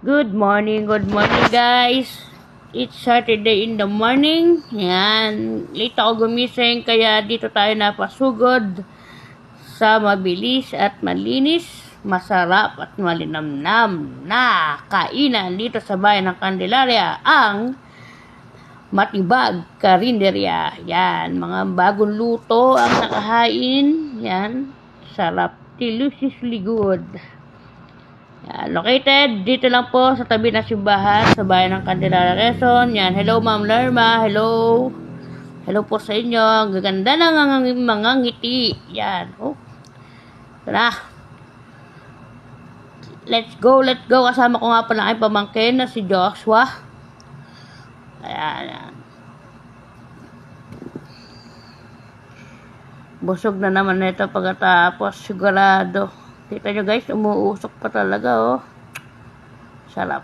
Good morning guys. It's Saturday in the morning. Yan, late ako gumising kaya dito tayo napasugod sa mabilis at malinis, masarap at malinamnam na kainan dito sa bayan ng Candelaria, ang Matibag Karinderya. Yan, mga bagong luto ang nakahain. Yan, sarap, deliciously good. Yan, located dito lang po sa tabi ng simbahan sa bayan ng Candelaria, Quezon. Yan, hello Ma'am Lerma, hello. Hello po sa inyo. Ang gaganda ng mga ngiti. Yan, oh. Tara. Let's go. Kasama ko nga pala ang pamangkin na si Joshua. Ayan. Busog na naman nito pagkatapos, sigurado. Kita nyo guys, umuusok pa talaga, oh. Sarap.